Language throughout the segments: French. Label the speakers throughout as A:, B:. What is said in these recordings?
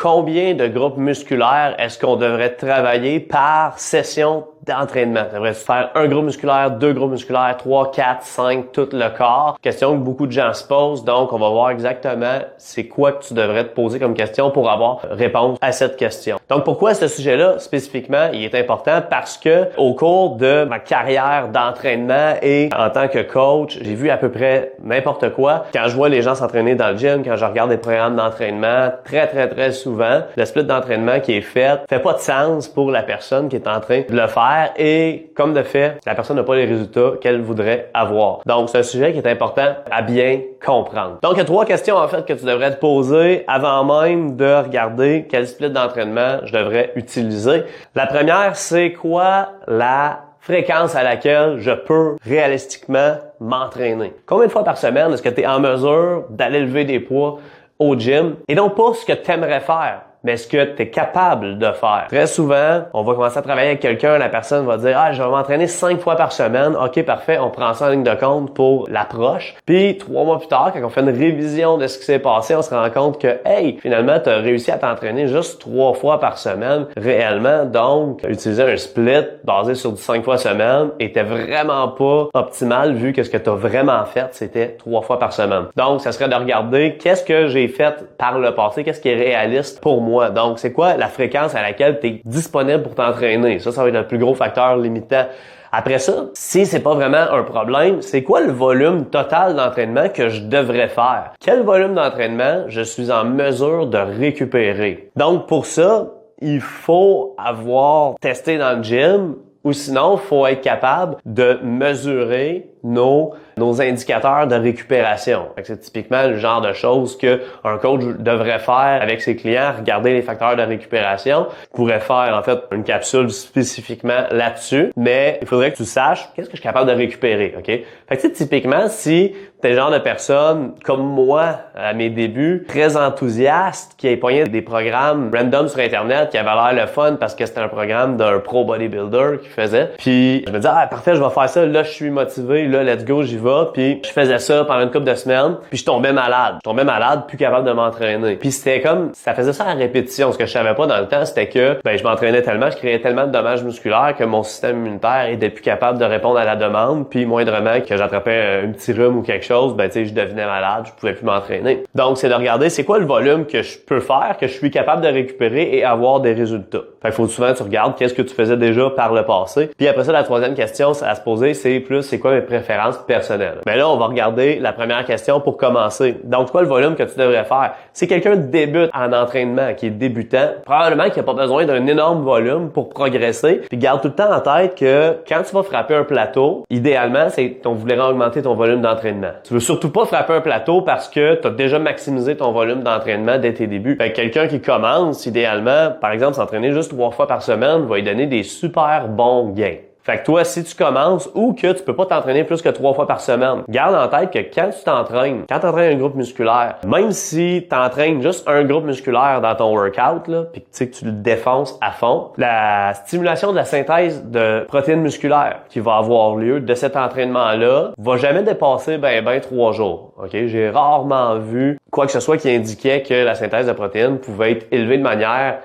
A: combien de groupes musculaires est-ce qu'on devrait travailler par session d'entraînement? Devrais-tu faire un groupe musculaire, 2 groupes musculaires, 3, 4, 5, tout le corps? Question que beaucoup de gens se posent, donc on va voir exactement c'est quoi que tu devrais te poser comme question pour avoir réponse à cette question. Donc pourquoi ce sujet-là spécifiquement, il est important? Parce que au cours de ma carrière d'entraînement et en tant que coach, j'ai vu à peu près n'importe quoi. Quand je vois les gens s'entraîner dans le gym, quand je regarde des programmes d'entraînement, très souvent, le split d'entraînement qui est fait pas de sens pour la personne qui est en train de le faire. Et comme de fait, la personne n'a pas les résultats qu'elle voudrait avoir. Donc, c'est un sujet qui est important à bien comprendre. Donc, il y a 3 questions en fait que tu devrais te poser avant même de regarder quel split d'entraînement je devrais utiliser. La première, c'est quoi la fréquence à laquelle je peux réalistiquement m'entraîner? Combien de fois par semaine est-ce que tu es en mesure d'aller lever des poids au gym? Et non pas ce que tu aimerais faire, mais ce que tu es capable de faire. Très souvent, on va commencer à travailler avec quelqu'un, la personne va dire « Ah, je vais m'entraîner 5 fois par semaine. » OK, parfait, on prend ça en ligne de compte pour l'approche. Puis 3 mois plus tard, quand on fait une révision de ce qui s'est passé, on se rend compte que, hey, finalement, tu as réussi à t'entraîner juste 3 fois par semaine réellement. Donc, utiliser un split basé sur du 5 fois semaine était vraiment pas optimal vu que ce que tu as vraiment fait, c'était 3 fois par semaine. Donc, ça serait de regarder qu'est-ce que j'ai fait par le passé, qu'est-ce qui est réaliste pour moi. Donc, c'est quoi la fréquence à laquelle tu es disponible pour t'entraîner? Ça va être le plus gros facteur limitant. Après ça, si c'est pas vraiment un problème, c'est quoi le volume total d'entraînement que je devrais faire? Quel volume d'entraînement je suis en mesure de récupérer? Donc, pour ça, il faut avoir testé dans le gym ou sinon, il faut être capable de mesurer nos indicateurs de récupération. C'est typiquement le genre de choses qu'un coach devrait faire avec ses clients, regarder les facteurs de récupération. Il pourrait faire en fait une capsule spécifiquement là-dessus, mais il faudrait que tu saches qu'est-ce que je suis capable de récupérer. OK? Fait que typiquement, si t'es le genre de personne comme moi à mes débuts, très enthousiaste, qui a pogné des programmes random sur Internet qui avaient l'air le fun parce que c'était un programme d'un pro bodybuilder qui faisait. Puis je me disais, ah parfait, je vais faire ça, là je suis motivé, là let's go, j'y vais. Puis je faisais ça pendant une couple de semaines, puis je tombais malade. Plus capable de m'entraîner. Puis c'était comme, ça faisait ça à répétition. Ce que je savais pas dans le temps, c'était que je m'entraînais tellement, je créais tellement de dommages musculaires que mon système immunitaire était plus capable de répondre à la demande. Puis moindrement que j'attrapais un petit rhume ou quelque chose, je devenais malade, je pouvais plus m'entraîner. Donc c'est de regarder c'est quoi le volume que je peux faire, que je suis capable de récupérer et avoir des résultats. Fait qu'il faut souvent tu regardes qu'est-ce que tu faisais déjà par le passé. Puis après ça, la troisième question à se poser, c'est quoi mes préférences personnelles. Mais là, on va regarder la première question pour commencer. Donc, quoi le volume que tu devrais faire? Si quelqu'un débute en entraînement, qui est débutant, probablement qu'il n'a pas besoin d'un énorme volume pour progresser. Puis garde tout le temps en tête que quand tu vas frapper un plateau, idéalement, c'est qu'on voulait augmenter ton volume d'entraînement. Tu veux surtout pas frapper un plateau parce que tu as déjà maximisé ton volume d'entraînement dès tes débuts. Fait que quelqu'un qui commence, idéalement, par exemple, s'entraîner juste 3 fois par semaine, va lui donner des super bons gains. Fait que toi, si tu commences ou que tu peux pas t'entraîner plus que 3 fois par semaine, garde en tête que quand tu t'entraînes, quand tu entraînes un groupe musculaire, même si tu entraînes juste un groupe musculaire dans ton workout, là, puis que tu le défonces à fond, la stimulation de la synthèse de protéines musculaires qui va avoir lieu de cet entraînement-là va jamais dépasser 3 jours. OK? J'ai rarement vu quoi que ce soit qui indiquait que la synthèse de protéines pouvait être élevée de manière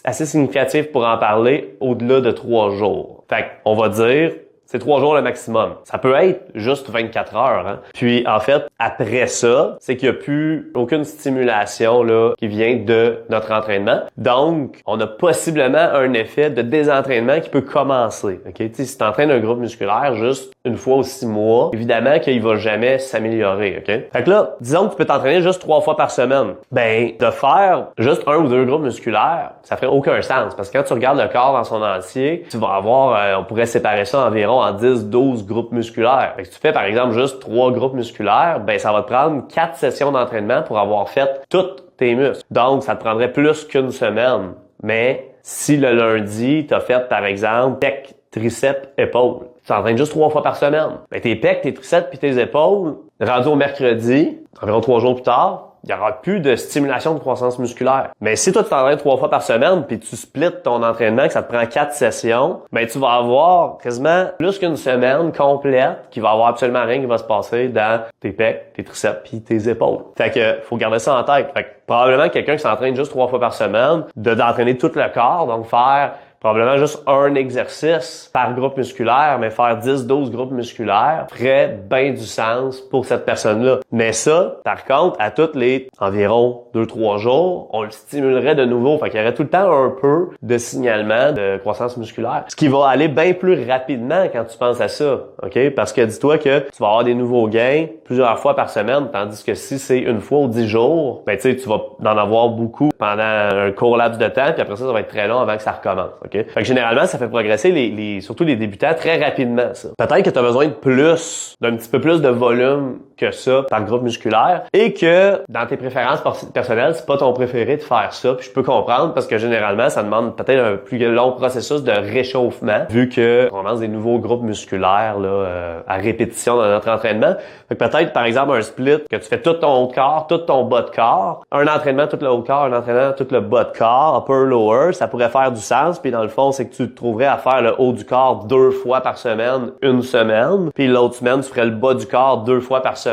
A: assez significative pour en parler au-delà de 3 jours. Fait qu'on va dire, c'est 3 jours le maximum. Ça peut être juste 24 heures. Hein? Puis, en fait, après ça, c'est qu'il n'y a plus aucune stimulation là qui vient de notre entraînement. Donc, on a possiblement un effet de désentraînement qui peut commencer. Ok, si tu entraînes un groupe musculaire juste une fois aux 6 mois, évidemment qu'il va jamais s'améliorer. Ok, fait que là, disons que tu peux t'entraîner juste 3 fois par semaine. De faire juste 1 ou 2 groupes musculaires, ça ferait aucun sens. Parce que quand tu regardes le corps dans son entier, tu vas avoir, on pourrait séparer ça environ en 10-12 groupes musculaires. Fait que si tu fais par exemple juste 3 groupes musculaires, ça va te prendre 4 sessions d'entraînement pour avoir fait toutes tes muscles. Donc, ça te prendrait plus qu'une semaine. Mais si le lundi, tu as fait par exemple pec, triceps, épaules, tu t'entraînes juste 3 fois par semaine. Tes pecs, tes triceps puis tes épaules, rendu au mercredi, environ 3 jours plus tard, il n'y aura plus de stimulation de croissance musculaire. Mais si toi, tu t'entraînes 3 fois par semaine puis tu splits ton entraînement, que ça te prend 4 sessions, ben tu vas avoir quasiment plus qu'une semaine complète qui va avoir absolument rien qui va se passer dans tes pecs, tes triceps puis tes épaules. Fait que faut garder ça en tête. Fait que probablement quelqu'un qui s'entraîne juste 3 fois par semaine, d'entraîner tout le corps, donc faire probablement juste un exercice par groupe musculaire, mais faire 10-12 groupes musculaires ferait bien du sens pour cette personne-là. Mais ça, par contre, à tous les environ 2-3 jours, on le stimulerait de nouveau. Fait qu'il y aurait tout le temps un peu de signalement de croissance musculaire. Ce qui va aller bien plus rapidement quand tu penses à ça, OK? Parce que dis-toi que tu vas avoir des nouveaux gains plusieurs fois par semaine, tandis que si c'est une fois ou 10 jours, ben tu sais, tu vas en avoir beaucoup pendant un court laps de temps, puis après ça va être très long avant que ça recommence. Okay? Fait que généralement, ça fait progresser surtout les débutants très rapidement, ça. Peut-être que tu as besoin d'un petit peu plus de volume que ça par groupe musculaire et que dans tes préférences personnelles, c'est pas ton préféré de faire ça. Puis je peux comprendre parce que généralement, ça demande peut-être un plus long processus de réchauffement vu que on lance des nouveaux groupes musculaires là, à répétition dans notre entraînement. Fait que peut-être, par exemple, un split que tu fais tout ton haut de corps, tout ton bas de corps, un entraînement tout le haut de corps, un entraînement tout le bas de corps, upper, lower, ça pourrait faire du sens. Puis dans le fond, c'est que tu te trouverais à faire le haut du corps 2 fois par semaine, une semaine. Puis l'autre semaine, tu ferais le bas du corps 2 fois par semaine.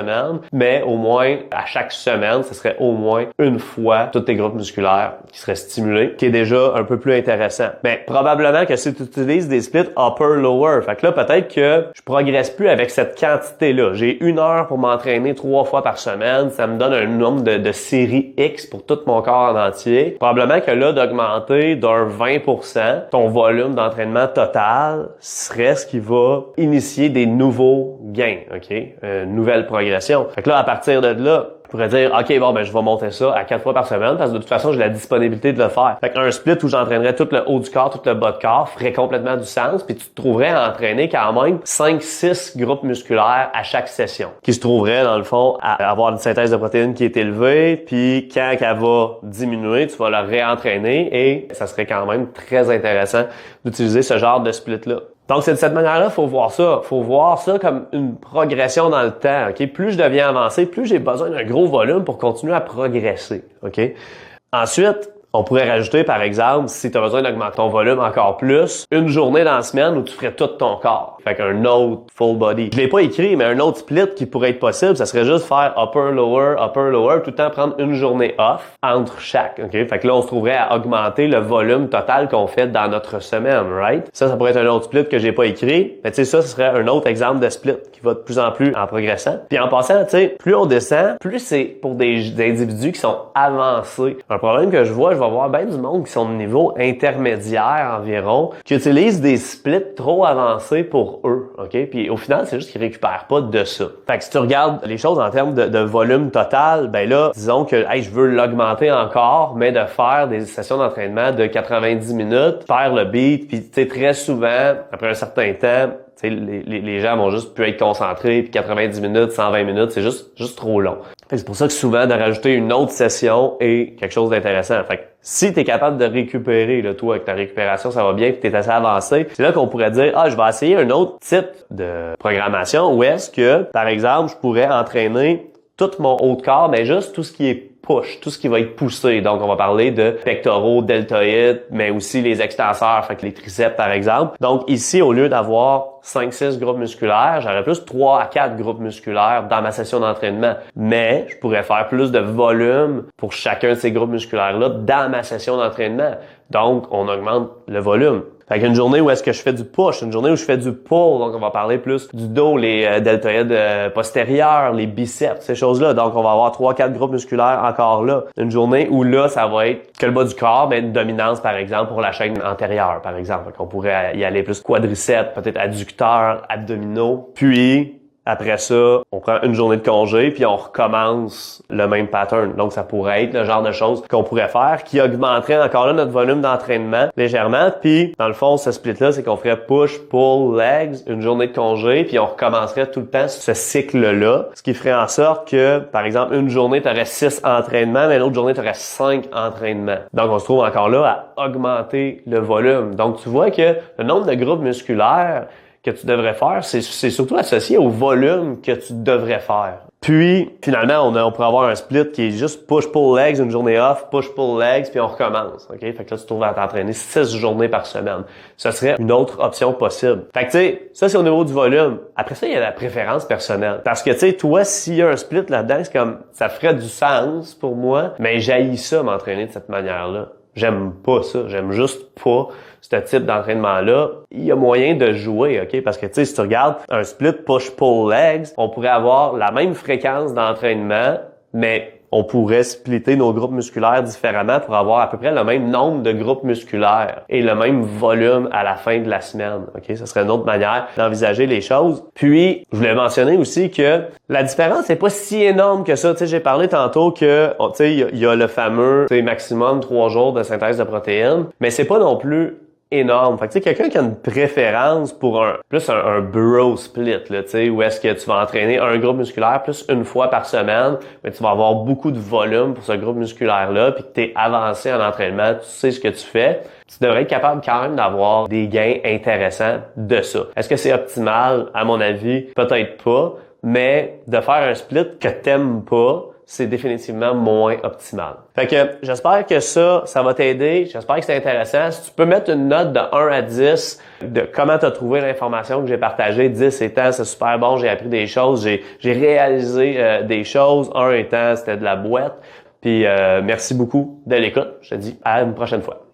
A: Mais au moins, à chaque semaine, ce serait au moins une fois tous tes groupes musculaires qui seraient stimulés, qui est déjà un peu plus intéressant. Mais probablement que si tu utilises des splits upper-lower, fait que là, peut-être que je progresse plus avec cette quantité-là. J'ai 1 heure pour m'entraîner 3 fois par semaine. Ça me donne un nombre de séries X pour tout mon corps en entier. Probablement que là, d'augmenter d'un 20%, ton volume d'entraînement total serait ce qui va initier des nouveaux gains, OK? Une nouvelle progression. Fait que là, à partir de là, je pourrais dire, OK, bon, ben, je vais monter ça à 4 fois par semaine parce que de toute façon, j'ai la disponibilité de le faire. Fait qu'un split où j'entraînerais tout le haut du corps, tout le bas de corps ferait complètement du sens puis tu te trouverais à entraîner quand même 5-6 groupes musculaires à chaque session qui se trouveraient, dans le fond, à avoir une synthèse de protéines qui est élevée puis quand elle va diminuer, tu vas la réentraîner et ça serait quand même très intéressant d'utiliser ce genre de split-là. Donc, c'est de cette manière-là, faut voir ça. Faut voir ça comme une progression dans le temps, OK? Plus je deviens avancé, plus j'ai besoin d'un gros volume pour continuer à progresser, OK? Ensuite, on pourrait rajouter, par exemple, si tu as besoin d'augmenter ton volume encore plus, une journée dans la semaine où tu ferais tout ton corps. Fait qu'un autre full body. Je l'ai pas écrit, mais un autre split qui pourrait être possible, ça serait juste faire upper, lower, tout le temps prendre une journée off entre chaque. OK? Fait que là, on se trouverait à augmenter le volume total qu'on fait dans notre semaine, right? Ça pourrait être un autre split que j'ai pas écrit. Mais tu sais, ça, ce serait un autre exemple de split qui va de plus en plus en progressant. Puis en passant, tu sais, plus on descend, plus c'est pour des individus qui sont avancés. Un problème que je vais voir bien du monde qui sont de niveau intermédiaire environ, qui utilisent des splits trop avancés pour eux, OK? Puis au final, c'est juste qu'ils récupèrent pas de ça. Fait que si tu regardes les choses en termes de volume total, ben là, disons que hey, je veux l'augmenter encore, mais de faire des sessions d'entraînement de 90 minutes, faire le beat, puis tu sais, très souvent, après un certain temps, tu sais, les gens vont juste plus être concentrés, puis 90 minutes, 120 minutes, c'est juste trop long. C'est pour ça que souvent, de rajouter une autre session est quelque chose d'intéressant. Fait que si tu es capable de récupérer, là, toi, avec ta récupération, ça va bien, puis tu es assez avancé, c'est là qu'on pourrait dire, je vais essayer un autre type de programmation où est-ce que, par exemple, je pourrais entraîner tout mon haut de corps, mais juste tout ce qui est push, tout ce qui va être poussé. Donc, on va parler de pectoraux, deltoïdes, mais aussi les extenseurs, fait que les triceps, par exemple. Donc, ici, au lieu d'avoir 5-6 groupes musculaires, j'aurais plus 3 à 4 groupes musculaires dans ma session d'entraînement. Mais, je pourrais faire plus de volume pour chacun de ces groupes musculaires-là dans ma session d'entraînement. Donc, on augmente le volume. Fait qu'une journée où est-ce que je fais du push, une journée où je fais du pull, donc on va parler plus du dos, les deltoïdes postérieurs, les biceps, ces choses-là. Donc on va avoir 3-4 groupes musculaires encore là. Une journée où là, ça va être que le bas du corps, mais une dominance par exemple pour la chaîne antérieure, par exemple. Donc on pourrait y aller plus quadriceps, peut-être adducteurs, abdominaux, puis après ça, on prend une journée de congé puis on recommence le même pattern. Donc, ça pourrait être le genre de choses qu'on pourrait faire qui augmenterait encore là notre volume d'entraînement légèrement. Puis, dans le fond, ce split-là, c'est qu'on ferait push, pull, legs, une journée de congé puis on recommencerait tout le temps ce cycle-là. Ce qui ferait en sorte que, par exemple, une journée, tu aurais 6 entraînements, mais l'autre journée, tu aurais 5 entraînements. Donc, on se trouve encore là à augmenter le volume. Donc, tu vois que le nombre de groupes musculaires que tu devrais faire, c'est surtout associé au volume que tu devrais faire. Puis, finalement, on pourrait avoir un split qui est juste push-pull legs, une journée off, push-pull legs, puis on recommence. OK? Fait que là, tu trouves à t'entraîner 6 journées par semaine. Ce serait une autre option possible. Fait que, tu sais, ça, c'est au niveau du volume. Après ça, il y a la préférence personnelle. Parce que, tu sais, toi, s'il y a un split là-dedans, c'est comme, ça ferait du sens pour moi, mais j'haïs ça, m'entraîner de cette manière-là. J'aime pas ça. J'aime juste pas ce type d'entraînement-là. Il y a moyen de jouer, OK? Parce que, tu sais, si tu regardes un split push-pull legs, on pourrait avoir la même fréquence d'entraînement, mais on pourrait splitter nos groupes musculaires différemment pour avoir à peu près le même nombre de groupes musculaires et le même volume à la fin de la semaine. OK? Ça serait une autre manière d'envisager les choses. Puis, je voulais mentionner aussi que la différence n'est pas si énorme que ça. Tu sais, j'ai parlé tantôt que, tu sais, il y a le fameux, tu sais, maximum 3 jours de synthèse de protéines, mais c'est pas non plus énorme. Fait que tu sais, quelqu'un qui a une préférence pour plus un bro split, là, tu sais, où est-ce que tu vas entraîner un groupe musculaire plus une fois par semaine, mais tu vas avoir beaucoup de volume pour ce groupe musculaire-là, puis que tu es avancé en entraînement, tu sais ce que tu fais, tu devrais être capable quand même d'avoir des gains intéressants de ça. Est-ce que c'est optimal? À mon avis, peut-être pas, mais de faire un split que t'aimes pas, c'est définitivement moins optimal. Fait que j'espère que ça va t'aider. J'espère que c'est intéressant. Si tu peux mettre une note de 1 à 10 de comment tu as trouvé l'information que j'ai partagée, 10 étant c'est super bon, j'ai appris des choses, j'ai réalisé des choses, 1 étant c'était de la boîte. Puis merci beaucoup de l'écoute. Je te dis à une prochaine fois.